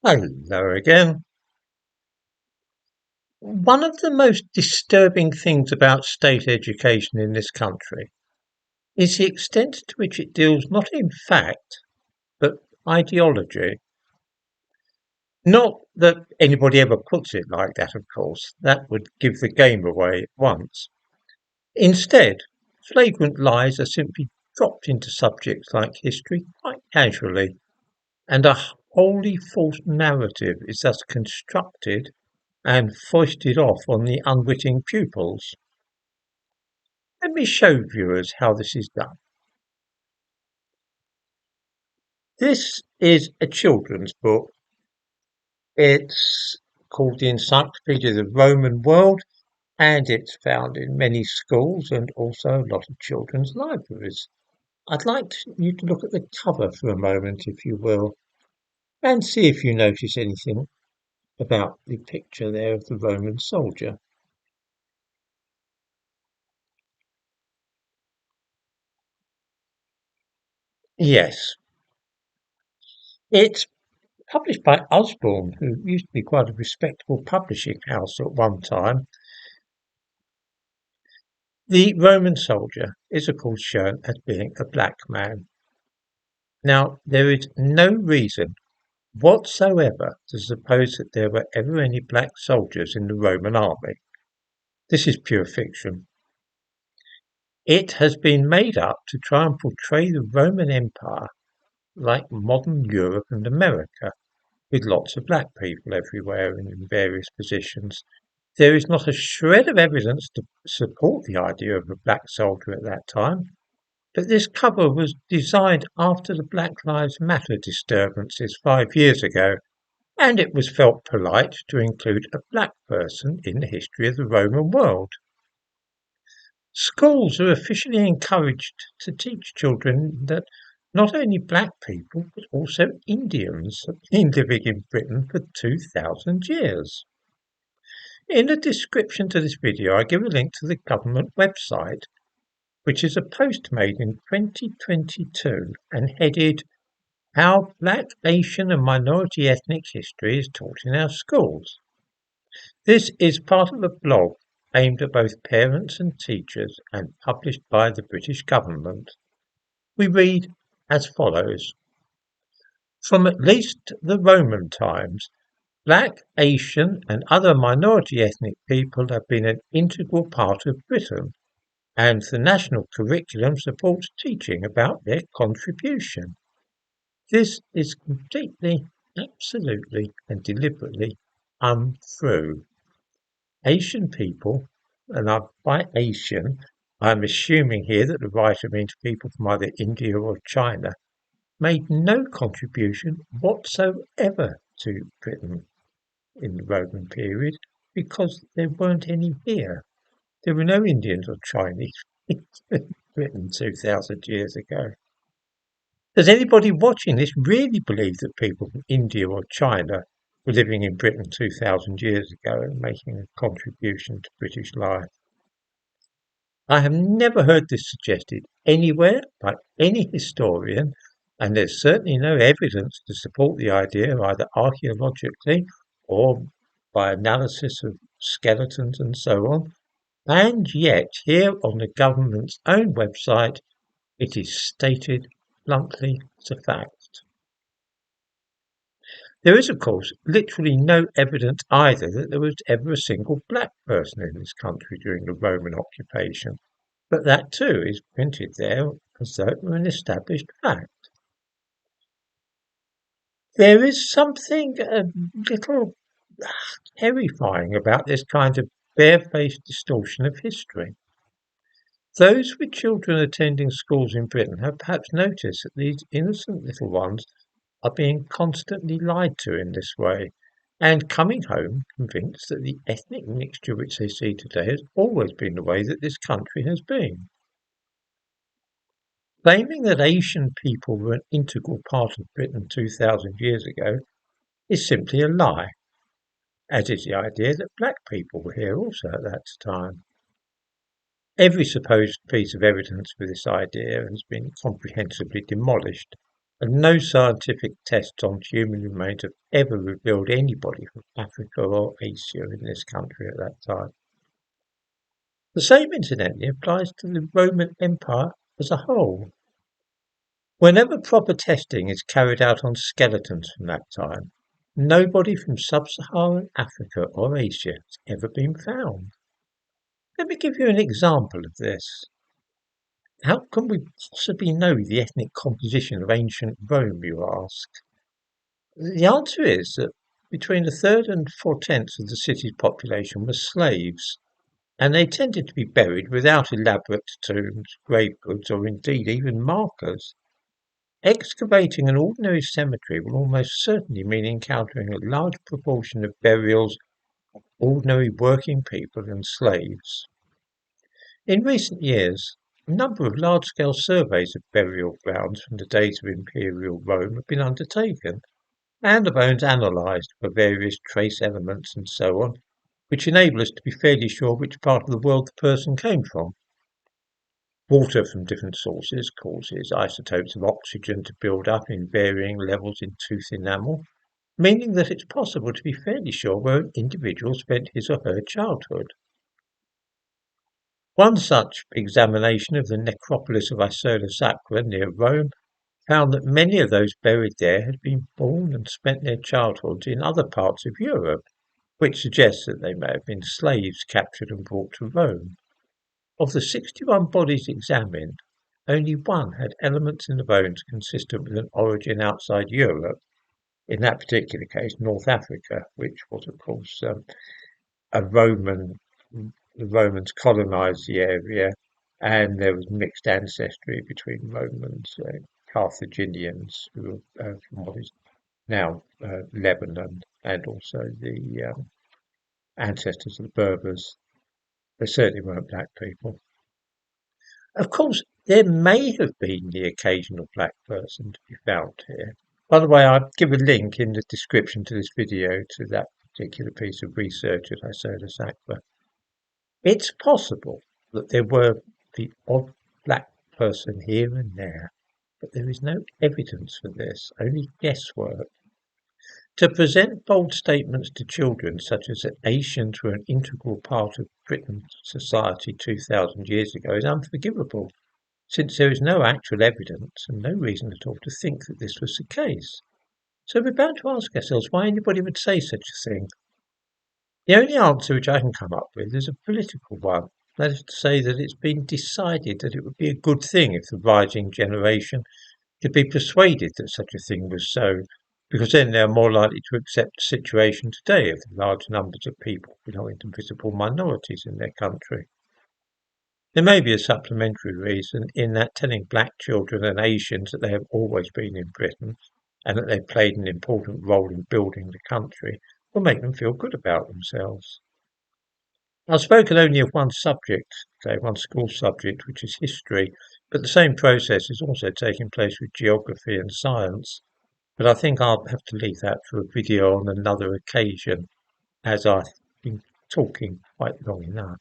Hello again. One of the most disturbing things about state education in this country is the extent to which it deals not in fact, but ideology. Not that anybody ever puts it like that, of course. That would give the game away at once. Instead, flagrant lies are simply dropped into subjects like history quite casually, and a wholly false narrative is thus constructed and foisted off on the unwitting pupils. Let me show viewers how this is done. This is a children's book. It's called the Encyclopedia of the Roman World, and it's found in many schools and also a lot of children's libraries. I'd like you to look at the cover for a moment, if you will, and see if you notice anything about the picture there of the Roman soldier. Yes, it's published by Osborne, who used to be quite a respectable publishing house at one time. The Roman soldier is of course shown as being a black man. Now, there is no reason whatsoever to suppose that there were ever any black soldiers in the Roman army. This is pure fiction. It has been made up to try and portray the Roman Empire like modern Europe and America, with lots of black people everywhere and in various positions. There is not a shred of evidence to support the idea of a black soldier at that time, but this cover was designed after the Black Lives Matter disturbances 5 years ago, and it was felt polite to include a black person in the history of the Roman world. Schools are officially encouraged to teach children that not only black people, but also Indians have been living in Britain for 2,000 years. In the description to this video, I give a link to the government website, which is a post made in 2022 and headed How Black, Asian and Minority Ethnic History is Taught in Our Schools. This is part of a blog aimed at both parents and teachers and published by the British government. We read as follows. From at least the Roman times, Black, Asian and other minority ethnic people have been an integral part of Britain, and the national curriculum supports teaching about their contribution. This is completely, absolutely and deliberately untrue. Asian people, and by Asian, I'm assuming here that the writer means people from either India or China, made no contribution whatsoever to Britain in the Roman period because there weren't any here. There were no Indians or Chinese in Britain 2,000 years ago. Does anybody watching this really believe that people from India or China were living in Britain 2,000 years ago and making a contribution to British life? I have never heard this suggested anywhere by any historian, and there's certainly no evidence to support the idea either archaeologically or by analysis of skeletons and so on. And yet, here on the government's own website, it is stated bluntly as a fact. There is, of course, literally no evidence either that there was ever a single black person in this country during the Roman occupation, but that too is printed there as though it were an established fact. There is something a little terrifying about this kind of barefaced distortion of history. Those with children attending schools in Britain have perhaps noticed that these innocent little ones are being constantly lied to in this way, and coming home convinced that the ethnic mixture which they see today has always been the way that this country has been. Claiming that Asian people were an integral part of Britain 2,000 years ago is simply a lie, as is the idea that black people were here also at that time. Every supposed piece of evidence for this idea has been comprehensively demolished, and no scientific tests on human remains have ever revealed anybody from Africa or Asia in this country at that time. The same, incidentally, applies to the Roman Empire as a whole. Whenever proper testing is carried out on skeletons from that time, nobody from sub-Saharan Africa or Asia has ever been found. Let me give you an example of this. How can we possibly know the ethnic composition of ancient Rome, you ask? The answer is that between a third and four-tenths of the city's population were slaves, and they tended to be buried without elaborate tombs, grave goods, or indeed even markers. Excavating an ordinary cemetery will almost certainly mean encountering a large proportion of burials of ordinary working people and slaves. In recent years, a number of large-scale surveys of burial grounds from the days of imperial Rome have been undertaken, and the bones analysed for various trace elements and so on, which enable us to be fairly sure which part of the world the person came from. Water from different sources causes isotopes of oxygen to build up in varying levels in tooth enamel, meaning that it's possible to be fairly sure where an individual spent his or her childhood. One such examination of the necropolis of Isola Sacra near Rome found that many of those buried there had been born and spent their childhoods in other parts of Europe, which suggests that they may have been slaves captured and brought to Rome. Of the 61 bodies examined, only one had elements in the bones consistent with an origin outside Europe, in that particular case North Africa, which was of course a Roman. The Romans colonised the area, and there was mixed ancestry between Romans, Carthaginians, who were from what is now Lebanon, and also the ancestors of the Berbers. They certainly weren't black people. Of course, there may have been the occasional black person to be found here. By the way, I'll give a link in the description to this video to that particular piece of research at Isola Sacra. It's possible that there were the odd black person here and there, but there is no evidence for this, only guesswork. To present bold statements to children such as that Asians were an integral part of Britain's society 2,000 years ago is unforgivable, since there is no actual evidence and no reason at all to think that this was the case. So we're bound to ask ourselves why anybody would say such a thing. The only answer which I can come up with is a political one. That is to say that it's been decided that it would be a good thing if the rising generation could be persuaded that such a thing was so, because then they are more likely to accept the situation today of the large numbers of people belonging to visible minorities in their country. There may be a supplementary reason in that telling black children and Asians that they have always been in Britain and that they played an important role in building the country will make them feel good about themselves. I've spoken only of one subject, one school subject, which is history, but the same process is also taking place with geography and science. But I think I'll have to leave that for a video on another occasion, as I've been talking quite long enough.